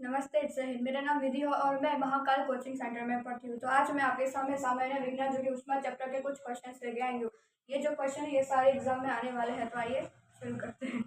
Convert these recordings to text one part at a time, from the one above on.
नमस्ते जय हिंद। मेरा नाम विधि है और मैं महाकाल कोचिंग सेंटर में पढ़ती हूँ। तो आज मैं आपके सामने सामान्य विज्ञान जो कि उष्मा चैप्टर के कुछ क्वेश्चन लेके आई हूँ। ये जो क्वेश्चन है ये सारे एग्जाम में आने वाले हैं। तो आइए शुरू करते हैं।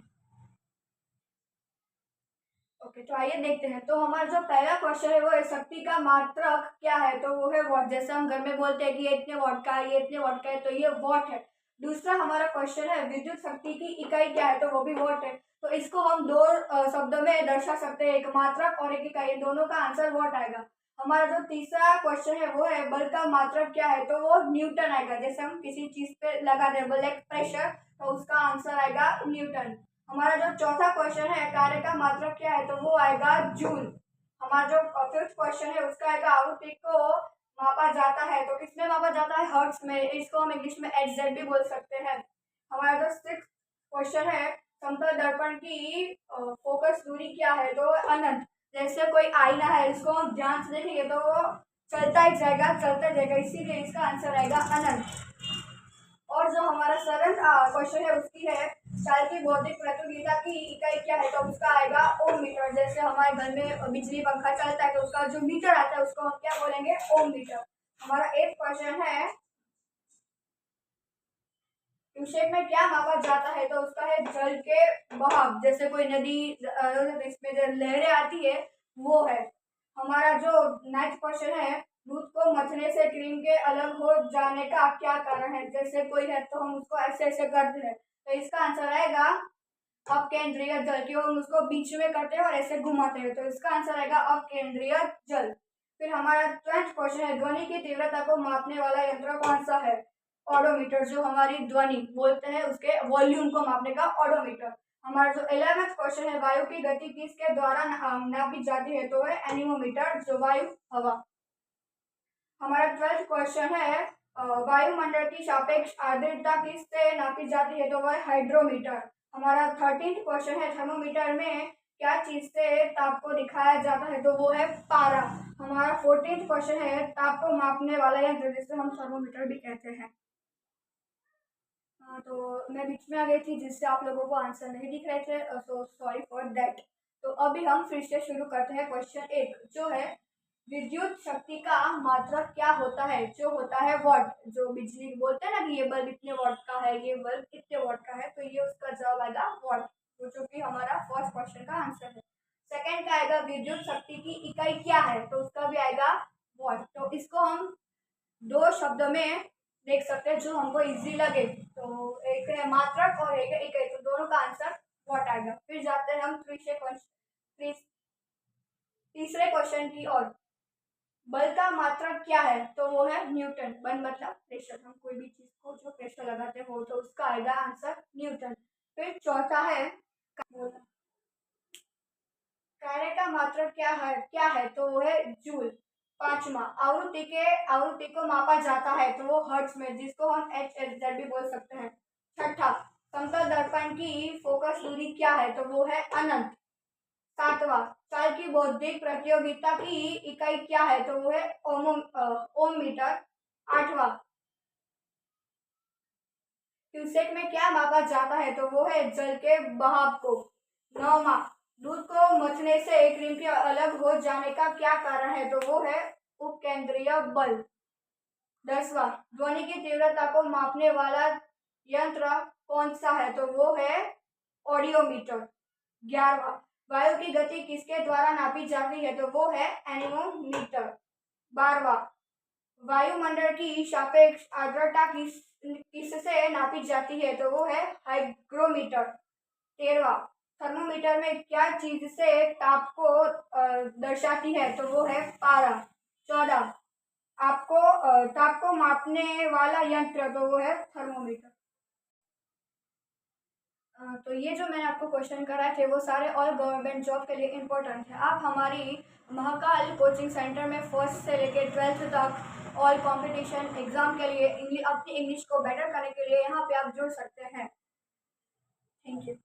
ओके, तो आइए देखते हैं। तो हमारा जो पहला क्वेश्चन है वो है शक्ति का मात्रक क्या है। तो वो है वॉट। जैसे हम घर में बोलते हैं कि ये इतने वॉट का है, ये इतने वॉट का है, तो ये वॉट है। दूसरा हमारा क्वेश्चन है विद्युत शक्ति की इकाई क्या है। तो वो भी वॉट है। तो इसको हम दो शब्दों में दर्शा सकते हैं, एक मात्रक और एक इकाई। दोनों का आंसर वॉट आएगा। हमारा जो तीसरा क्वेश्चन है वो है बल का मात्रक क्या है। तो वो न्यूटन आएगा। जैसे हम किसी चीज पे लगा दें बल, एक प्रेशर, तो उसका आंसर आएगा न्यूटन। हमारा जो चौथा क्वेश्चन है कार्य का मात्रक क्या है। तो वो आएगा जूल। हमारा जो फिफ्थ क्वेश्चन है उसका आएगा आवृत्ति को मापा जाता है। तो किसमें मापा जाता है? हर्ट्ज में। इसको हम इंग्लिश में एचजेड भी बोल सकते हैं। हमारा जो सिक्स्थ क्वेश्चन है समतल दर्पण की फोकस दूरी क्या है। तो अनंत। जैसे कोई आईना है, इसको हम ध्यान से देखेंगे तो वो चलता ही जाएगा, चलता जाएगा, इसीलिए इसका आंसर आएगा अनंत। और जो हमारा सेवेंथ क्वेश्चन है उसकी है चाल की भौतिक प्रतियोगिता की इकाई क्या है। तो उसका आएगा ओम मीटर। जैसे हमारे घर में बिजली पंखा चलता है तो उसका जो मीटर आता है उसको हम क्या बोलेंगे? ओम मीटर। हमारा एट क्वेश्चन है ट्यूशेक में क्या मापा जाता है। तो उसका है जल के बहाव। जैसे कोई नदी इसमें जो लहरें आती है वो है। हमारा जो नेक्स्ट क्वेश्चन है दूध को मथने से क्रीम के अलग हो जाने का क्या कारण है। जैसे कोई है तो हम उसको ऐसे ऐसे करते हैं, तो इसका आंसर आएगा अपकेंद्रीय जल। क्यों हम उसको बीच में करते हैं और ऐसे घुमाते हैं, तो इसका आंसर आएगा अपकेंद्रीय जल। फिर हमारा 12th क्वेश्चन है ध्वनि की तीव्रता को मापने वाला यंत्र कौन सा है। ऑडोमीटर। जो हमारी ध्वनि बोलते हैं उसके वॉल्यूम को मापने का ऑडोमीटर। हमारा जो 11th क्वेश्चन है वायु की गति किसके द्वारा नापी जाती है। तो है एनीमोमीटर, जो वायु हवा। हमारा 12th क्वेश्चन है वायुमंडल की सापेक्ष आर्द्रता किससे नापी जाती है। तो वह हाइड्रोमीटर। हमारा 13th क्वेश्चन है थर्मोमीटर में क्या चीज से ताप को दिखाया जाता है। तो वो है पारा। हमारा 14th क्वेश्चन है ताप को मापने वाला यंत्र जिसे हम थर्मोमीटर भी कहते हैं। तो मैं बीच में आ गई थी जिससे आप लोगों को आंसर नहीं दिख रहे थे, सो सॉरी फॉर दैट। तो अभी हम फिर से शुरू करते हैं। क्वेश्चन एक जो है विद्युत शक्ति का मात्रक क्या होता है। जो होता है वॉट। जो बिजली बोलते हैं ना कि ये बल्ब इतने वॉट का है, ये बल्ब इतने वॉट का है, तो ये उसका जवाब आएगा वॉट, जो कि हमारा फर्स्ट क्वेश्चन का आंसर है। सेकंड का आएगा विद्युत शक्ति की इकाई क्या है। तो उसका भी आएगा वॉट। तो इसको हम दो शब्दों में देख सकते हैं जो हमको इजी लगे। तो एक है मात्रक और एक है इकाई, तो दोनों का आंसर वॉट आएगा। फिर जाते हैं हम तीसरे क्वेश्चन की ओर। बल का मात्रक क्या है। तो वो है न्यूटन। बल मतलब प्रेशर। हम कोई भी चीज को जो प्रेशर लगाते हो तो उसका आएगा आंसर न्यूटन। फिर चौथा है कार्य का मात्रक क्या है। तो वो है जूल। पांचवा आवृत्ति को मापा जाता है। तो वो हर्ट्ज में, जिसको हम एच एच जेड भी बोल सकते हैं। छठा समतल दर्पण की फोकस दूरी क्या है। तो वो है अनंत। सातवां चाल की बौद्धिक प्रतियोगिता की इकाई क्या है। तो वो है ओम मीटर। आठवां क्यूसेक में क्या मापा जाता है। तो वो है जल के बहाव को। नौवां दूध को मथने से क्रीम के अलग हो जाने का क्या कारण है। तो वो है उपकेंद्रीय बल। 10वां ध्वनि की तीव्रता को मापने वाला यंत्र कौन सा है। तो वो है ऑडियोमीटर। 11वां वायु की गति किसके द्वारा नापी जाती है। तो वो है एनीमोमीटर। 12वां वायुमंडल की सापेक्ष आर्द्रता किससे नापी जाती है। तो वो है हाइग्रोमीटर। 13वां थर्मोमीटर में क्या चीज से ताप को दर्शाती है। तो वो है पारा। 14 आपको ताप को मापने वाला यंत्र, तो वो है थर्मोमीटर। तो ये जो मैंने आपको क्वेश्चन कराए थे वो सारे ऑल गवर्नमेंट जॉब के लिए इम्पोर्टेंट है। आप हमारी महाकाल कोचिंग सेंटर में फर्स्ट से लेकर 12th तक ऑल कंपटीशन एग्जाम के लिए अपनी इंग्लिश को बेटर करने के लिए यहाँ पे आप जुड़ सकते हैं। Thank you.